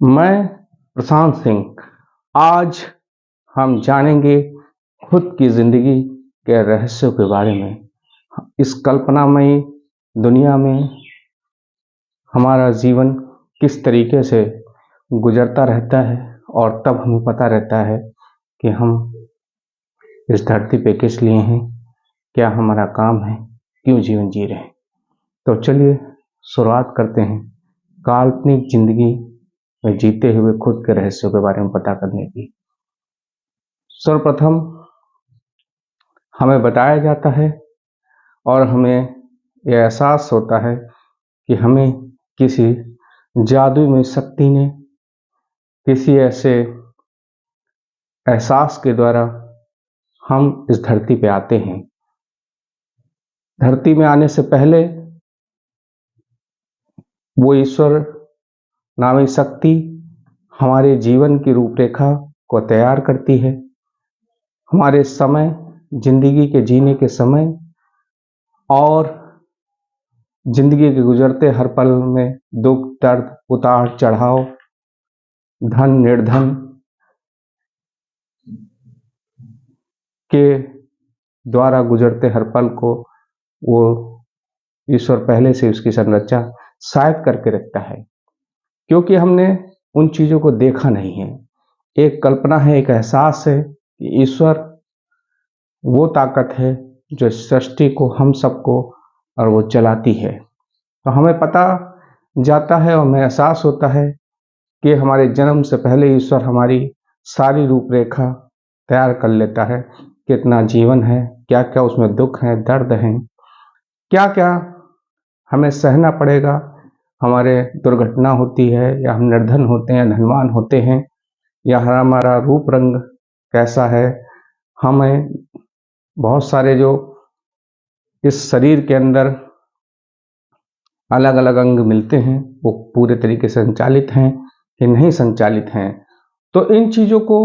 मैं प्रशांत सिंह। आज हम जानेंगे खुद की ज़िंदगी के रहस्यों के बारे में। इस कल्पनामयी दुनिया में हमारा जीवन किस तरीके से गुजरता रहता है और तब हमें पता रहता है कि हम इस धरती पे किस लिए हैं, क्या हमारा काम है, क्यों जीवन जी रहे हैं। तो चलिए शुरुआत करते हैं काल्पनिक ज़िंदगी में जीते हुए खुद के रहस्यों के बारे में पता करने की। सर्वप्रथम हमें बताया जाता है और हमें यह एहसास होता है कि हमें किसी जादुई शक्ति ने किसी ऐसे एहसास के द्वारा हम इस धरती पे आते हैं। धरती में आने से पहले वो ईश्वर नामी शक्ति हमारे जीवन की रूपरेखा को तैयार करती है। हमारे समय, जिंदगी के जीने के समय और जिंदगी के गुजरते हर पल में दुख, दर्द, उतार चढ़ाव, धन, निर्धन के द्वारा गुजरते हर पल को वो ईश्वर पहले से उसकी संरचना शायद करके रखता है, क्योंकि हमने उन चीज़ों को देखा नहीं है। एक कल्पना है, एक एहसास है कि ईश्वर वो ताकत है जो सृष्टि को, हम सबको और वो चलाती है। तो हमें पता जाता है और हमें एहसास होता है कि हमारे जन्म से पहले ईश्वर हमारी सारी रूपरेखा तैयार कर लेता है। कितना जीवन है, क्या क्या उसमें दुख है, दर्द हैं, क्या क्या हमें सहना पड़ेगा। हमारे दुर्घटना होती है या हम निर्धन होते हैं, धनवान होते हैं, या हमारा रूप रंग कैसा है। हमें बहुत सारे जो इस शरीर के अंदर अलग अलग अंग मिलते हैं, वो पूरे तरीके से संचालित हैं कि नहीं संचालित हैं। तो इन चीज़ों को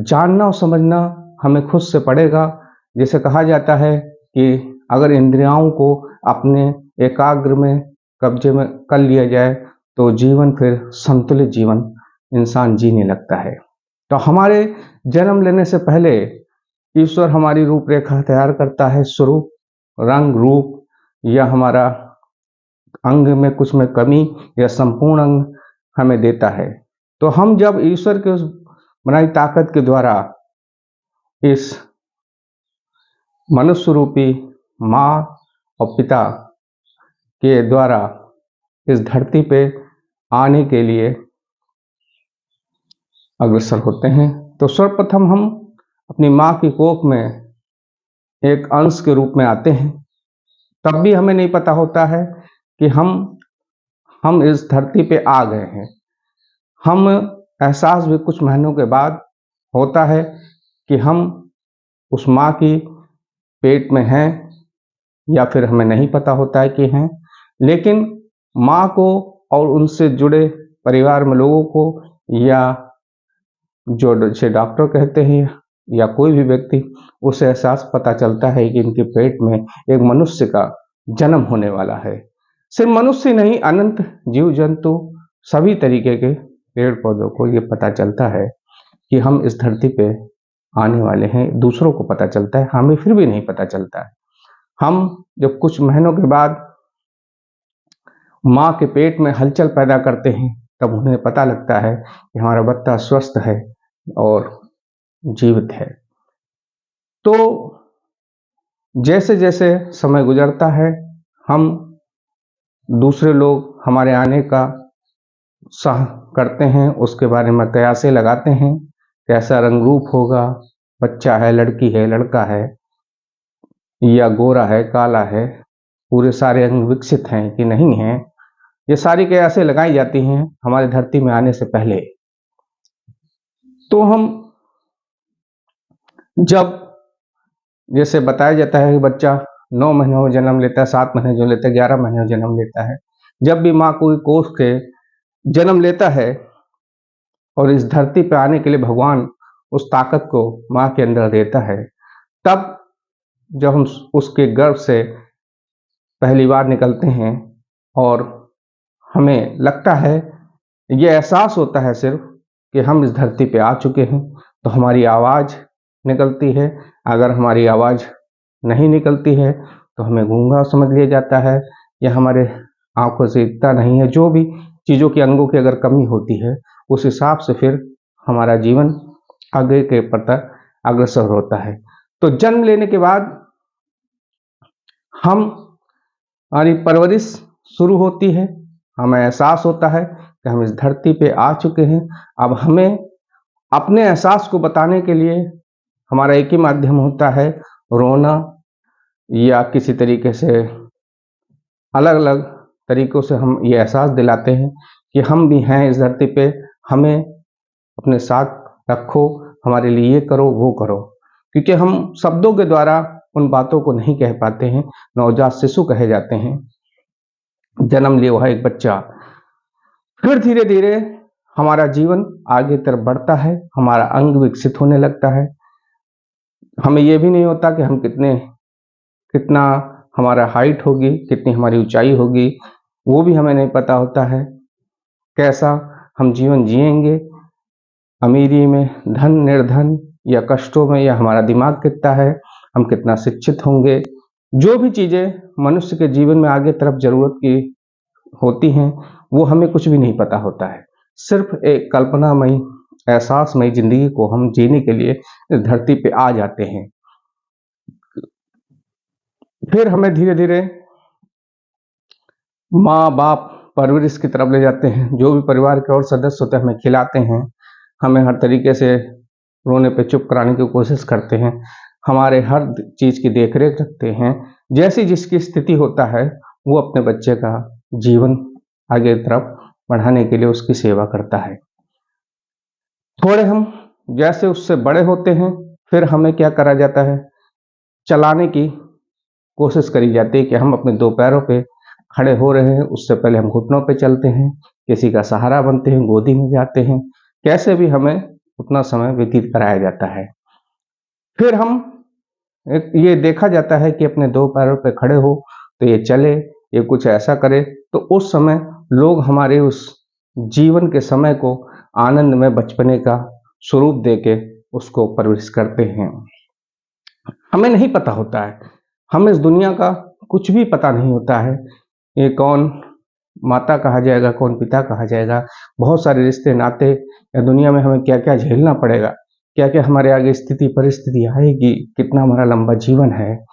जानना और समझना हमें खुद से पड़ेगा। जैसे कहा जाता है कि अगर इंद्रियों को अपने एकाग्र में, कब्जे में कर लिया जाए तो जीवन फिर संतुलित जीवन इंसान जीने लगता है। तो हमारे जन्म लेने से पहले ईश्वर हमारी रूपरेखा तैयार करता है। स्वरूप, रंग, रूप, या हमारा अंग में कुछ में कमी या संपूर्ण अंग हमें देता है। तो हम जब ईश्वर के उस बनाई ताकत के द्वारा इस मनुष्य रूपी माँ और पिता के द्वारा इस धरती पे आने के लिए अग्रसर होते हैं, तो सर्वप्रथम हम अपनी माँ की कोख में एक अंश के रूप में आते हैं। तब भी हमें नहीं पता होता है कि हम इस धरती पे आ गए हैं। हम एहसास भी कुछ महीनों के बाद होता है कि हम उस माँ की पेट में हैं, या फिर हमें नहीं पता होता है कि हैं। लेकिन माँ को और उनसे जुड़े परिवार में लोगों को, या जो जिसे डॉक्टर कहते हैं या कोई भी व्यक्ति, उसे एहसास पता चलता है कि इनके पेट में एक मनुष्य का जन्म होने वाला है। सिर्फ मनुष्य नहीं, अनंत जीव जंतु, सभी तरीके के पेड़ पौधों को ये पता चलता है कि हम इस धरती पे आने वाले हैं। दूसरों को पता चलता है, हमें फिर भी नहीं पता चलता है। हम जब कुछ महीनों के बाद माँ के पेट में हलचल पैदा करते हैं, तब उन्हें पता लगता है कि हमारा बच्चा स्वस्थ है और जीवित है। तो जैसे जैसे समय गुजरता है, हम दूसरे लोग हमारे आने का सह करते हैं, उसके बारे में कयासे लगाते हैं, कैसा रंग रूप होगा, बच्चा है, लड़की है, लड़का है, या गोरा है, काला है, पूरे सारे अंग विकसित हैं कि नहीं हैं। ये सारी कयासे लगाई जाती हैं हमारे धरती में आने से पहले। तो हम जब, जैसे बताया जाता है कि बच्चा 9 महीनों में जन्म लेता है, 7 महीने जो लेता है, 11 महीने में जन्म लेता है। जब भी माँ कोई कोख के जन्म लेता है और इस धरती पे आने के लिए भगवान उस ताकत को माँ के अंदर देता है, तब जब हम उसके गर्भ से पहली बार निकलते हैं और हमें लगता है ये एहसास होता है सिर्फ कि हम इस धरती पे आ चुके हैं, तो हमारी आवाज़ निकलती है। अगर हमारी आवाज़ नहीं निकलती है तो हमें गूंगा समझ लिया जाता है, या हमारे आंखों से दिखता नहीं है। जो भी चीज़ों की, अंगों की अगर कमी होती है, उस हिसाब से फिर हमारा जीवन आगे के प्रति अग्रसर होता है। तो जन्म लेने के बाद हमारी परवरिश शुरू होती है। हमें एहसास होता है कि हम इस धरती पे आ चुके हैं। अब हमें अपने एहसास को बताने के लिए हमारा एक ही माध्यम होता है, रोना, या किसी तरीके से अलग अलग तरीकों से हम ये एहसास दिलाते हैं कि हम भी हैं इस धरती पे, हमें अपने साथ रखो, हमारे लिए ये करो वो करो। क्योंकि हम शब्दों के द्वारा उन बातों को नहीं कह पाते हैं। नवजात शिशु कहे जाते हैं, जन्म लिया हुआ एक बच्चा। फिर धीरे धीरे हमारा जीवन आगे तरफ बढ़ता है, हमारा अंग विकसित होने लगता है। हमें ये भी नहीं होता कि हम कितना हमारा हाइट होगी, कितनी हमारी ऊंचाई होगी, वो भी हमें नहीं पता होता है। कैसा हम जीवन जिएंगे, अमीरी में, धन निर्धन, या कष्टों में, या हमारा दिमाग कितना है, हम कितना शिक्षित होंगे। जो भी चीज़ें मनुष्य के जीवन में आगे तरफ जरूरत की होती हैं, वो हमें कुछ भी नहीं पता होता है। सिर्फ एक कल्पनामयी, एहसासमयी जिंदगी को हम जीने के लिए इस धरती पे आ जाते हैं। फिर हमें धीरे धीरे माँ बाप परवरिश की तरफ ले जाते हैं। जो भी परिवार के और सदस्य होते हैं हमें खिलाते हैं, हमें हर तरीके से रोने पे चुप कराने की कोशिश करते हैं, हमारे हर चीज़ की देखरेख रखते हैं। जैसी जिसकी स्थिति होता है, वो अपने बच्चे का जीवन आगे तरफ बढ़ाने के लिए उसकी सेवा करता है। थोड़े हम जैसे उससे बड़े होते हैं, फिर हमें क्या करा जाता है, चलाने की कोशिश करी जाती है कि हम अपने दो पैरों पे खड़े हो रहे हैं। उससे पहले हम घुटनों पे चलते हैं, किसी का सहारा बनते हैं, गोदी में जाते हैं, कैसे भी हमें उतना समय व्यतीत कराया जाता है। फिर हम ये देखा जाता है कि अपने दो पैरों पे खड़े हो तो ये चले, ये कुछ ऐसा करे। तो उस समय लोग हमारे उस जीवन के समय को आनंद में बचपने का स्वरूप देके उसको परवरिश करते हैं। हमें नहीं पता होता है, हमें इस दुनिया का कुछ भी पता नहीं होता है। ये कौन माता कहा जाएगा, कौन पिता कहा जाएगा, बहुत सारे रिश्ते नाते, या दुनिया में हमें क्या क्या झेलना पड़ेगा, क्या क्या हमारे आगे स्थिति परिस्थिति आएगी, कितना हमारा लंबा जीवन है,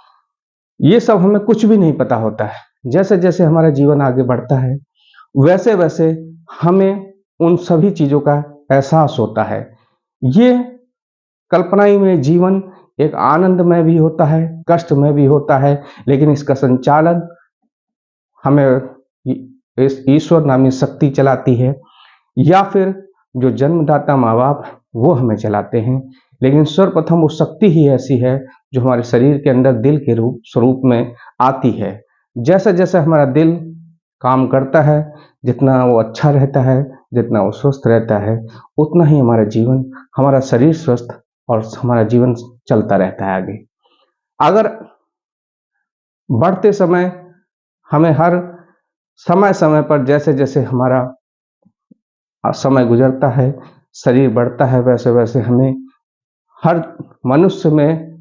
ये सब हमें कुछ भी नहीं पता होता है। जैसे जैसे हमारा जीवन आगे बढ़ता है, वैसे वैसे हमें उन सभी चीज़ों का एहसास होता है। ये कल्पनाई में जीवन एक आनंद में भी होता है, कष्ट में भी होता है, लेकिन इसका संचालन हमें इस ईश्वर नामी शक्ति चलाती है, या फिर जो जन्मदाता माँ बाप वो हमें चलाते हैं। लेकिन सर्वप्रथम वो शक्ति ही ऐसी है जो हमारे शरीर के अंदर दिल के स्वरूप में आती है। जैसे जैसे हमारा दिल काम करता है, जितना वो अच्छा रहता है, जितना वो स्वस्थ रहता है, उतना ही हमारा जीवन, हमारा शरीर स्वस्थ और हमारा जीवन चलता रहता है आगे। अगर बढ़ते समय हमें हर समय समय पर जैसे जैसे हमारा समय गुजरता है, शरीर बढ़ता है, वैसे वैसे हमें हर मनुष्य में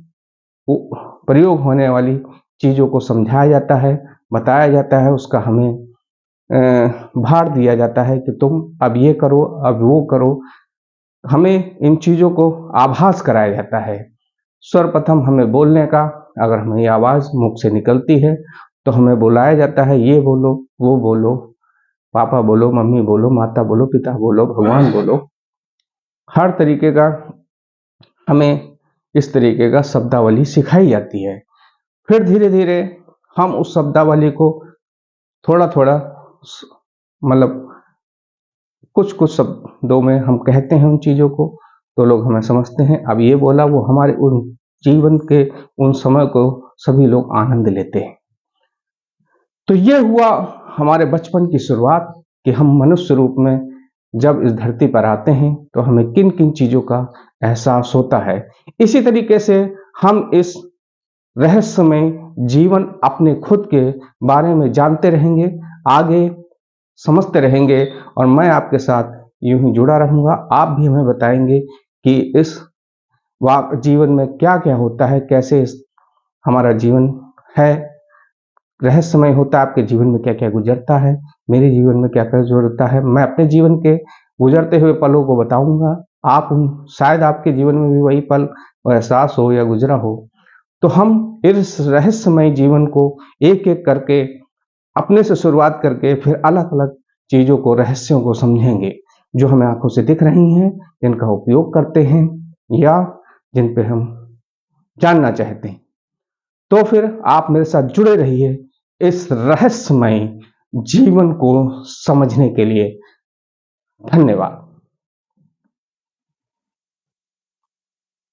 प्रयोग होने वाली चीज़ों को समझाया जाता है, बताया जाता है, उसका हमें भार दिया जाता है कि तुम अब ये करो, अब वो करो। हमें इन चीज़ों को आभास कराया जाता है। सर्वप्रथम हमें बोलने का, अगर हमें आवाज़ मुख से निकलती है तो हमें बुलाया जाता है, ये बोलो, वो बोलो, पापा बोलो, मम्मी बोलो, माता बोलो, पिता बोलो, भगवान बोलो। हर तरीके का हमें इस तरीके का शब्दावली सिखाई जाती है। फिर धीरे धीरे हम उस शब्दावली को थोड़ा थोड़ा, मतलब कुछ कुछ शब्दों में हम कहते हैं उन चीज़ों को, तो लोग हमें समझते हैं। अब ये बोला, वो हमारे उन जीवन के उन समय को सभी लोग आनंद लेते हैं। तो ये हुआ हमारे बचपन की शुरुआत कि हम मनुष्य रूप में जब इस धरती पर आते हैं तो हमें किन किन चीज़ों का एहसास होता है। इसी तरीके से हम इस रहस्यमय जीवन अपने खुद के बारे में जानते रहेंगे। आगे समझते रहेंगे और मैं आपके साथ यूं ही जुड़ा रहूँगा। आप भी हमें बताएंगे कि इस जीवन में क्या-क्या होता है, कैसे हमारा जीवन है, रहस्यमय होता है, आपके जीवन में क्या-क्या गुजरता है, मेरे जीवन में क्या-क्या गुजरता है। मैं अपने जीवन के गुजरते हुए पलों को बताऊँगा। आप शायद आपके जीवन में भी वही पल एहसास हो या गुजरा हो। तो हम इस रहस्यमय जीवन को एक-एक करके अपने से शुरुआत करके फिर अलग-अलग चीज़ों को, रहस्यों को समझेंगे, जो हमें आँखों से दिख रही हैं, जिनका उपयोग करते हैं या जिन पे हम जानना चाहते हैं। तो फिर आप मेरे साथ जुड़े रहिए इस रहस्यमय जीवन को समझने के लिए। धन्यवाद।